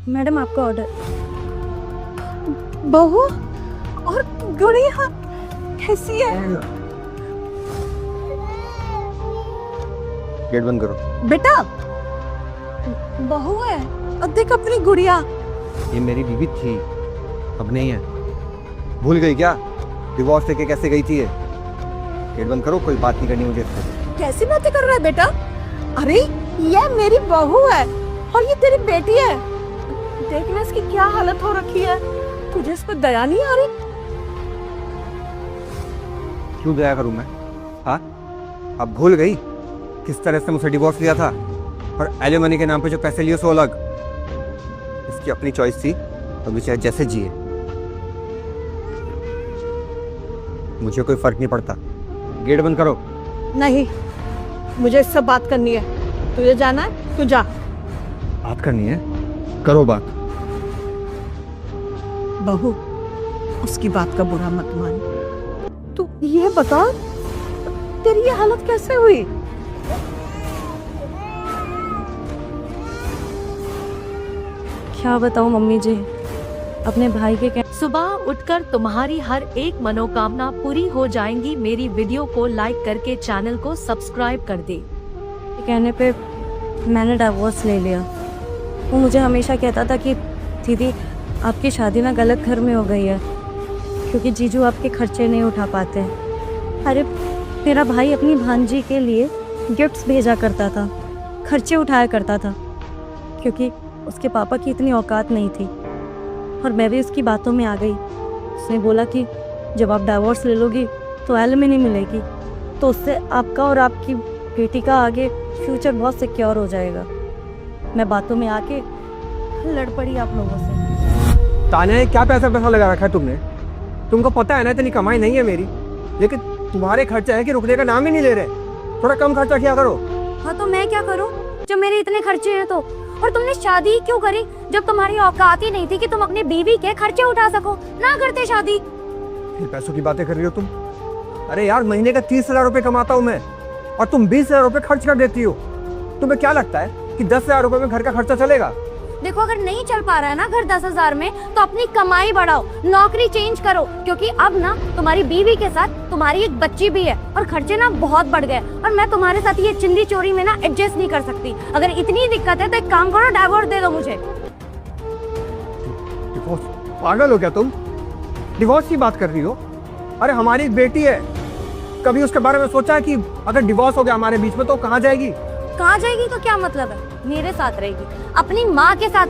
Madam आपका order. बहू और गुड़िया कैसी है? गेट बंद करो। बेटा बहू है और देख अपनी गुड़िया। ये मेरी बीवी थी, अब नहीं है। भूल गई क्या? डिवोर्स लेके कैसे गई थी ये? गेट बंद करो, कोई बात नहीं करनी मुझे इससे। कैसी बातें कर रहा है बेटा? अरे ये मेरी बहू है और ये तेरी बेटी है। देखना इसकी क्या हालत हो रखी है। तुझे इस पर दया नहीं आ रही? क्यों दया करूं मैं? हाँ, अब भूल गई किस तरह से मुझसे डिवोर्स लिया था और एलिमनी के नाम पे जो पैसे लिए सो अलग। इसकी अपनी चॉइस थी और मुझे जैसे जिए, मुझे कोई फर्क नहीं पड़ता। गेट बंद करो। नहीं, मुझे इससे बात करनी है। तुझे जाना है तू जा। बात करनी है, करो बात। बहू उसकी बात का बुरा मत मान। तू ये बता तेरी ये हालत कैसे हुई? क्या बताऊं मम्मी जी, अपने भाई के सुबह उठकर तुम्हारी हर एक मनोकामना पूरी हो जाएंगी। मेरी वीडियो को लाइक करके चैनल को सब्सक्राइब कर दे। कहने पे मैंने डिवोर्स ले लिया। वो मुझे हमेशा कहता था कि दीदी आपकी शादी ना गलत घर में हो गई है क्योंकि जीजू आपके खर्चे नहीं उठा पाते। अरे मेरा भाई अपनी भांजी के लिए गिफ्ट्स भेजा करता था, खर्चे उठाया करता था क्योंकि उसके पापा की इतनी औकात नहीं थी। और मैं भी उसकी बातों में आ गई। उसने बोला कि जब आप डिवोर्स ले लोगी तो एलिमनी मिलेगी, तो उससे आपका और आपकी बेटी का आगे फ्यूचर बहुत सिक्योर हो जाएगा। मैं बातों में आके लड़ पड़ी आप लोगों से। तान्या, ये क्या पैसा लगा रखा है तुमने? तुमको पता है ना इतनी कमाई नहीं है मेरी, लेकिन तुम्हारे खर्चे हैं कि रुकने का नाम ही नहीं ले रहे। थोड़ा कम खर्चा किया करो। हाँ तो मैं क्या करूँ जब मेरे इतने खर्चे हैं तो? और तुमने शादी ही क्यों करी जब तुम्हारी औकात ही नहीं थी कि तुम अपनी बीवी के खर्चे उठा सको? ना करते शादी। फिर पैसों की बातें कर रही हो तुम? अरे यार, महीने का 30,000 रुपए कमाता हूँ मैं और तुम 20,000 रुपए खर्च कर देती हो। तुम्हें क्या लगता है कि 10,000 रुपए में घर का खर्चा चलेगा? देखो अगर नहीं चल पा रहा है ना घर 10,000 में तो अपनी कमाई बढ़ाओ, नौकरी चेंज करो, क्योंकि अब ना तुम्हारी बीवी के साथ तुम्हारी एक बच्ची भी है और खर्चे ना बहुत बढ़ गए और मैं तुम्हारे साथ ये चिंदी चोरी में ना एडजस्ट नहीं कर सकती। अगर इतनी दिक्कत है तो एक काम करो, डिवोर्स दे दो मुझे। डिवोर्स? पागल हो क्या तुम? डिवोर्स की बात कर रही हो? अरे हमारी एक बेटी है, कभी उसके बारे में सोचा है कि अगर डिवोर्स हो गया हमारे बीच में तो कहाँ जाएगी? कहाँ जाएगी तो क्या मतलब है? मेरे साथ रहेगी, अपनी माँ के साथ रहेगी।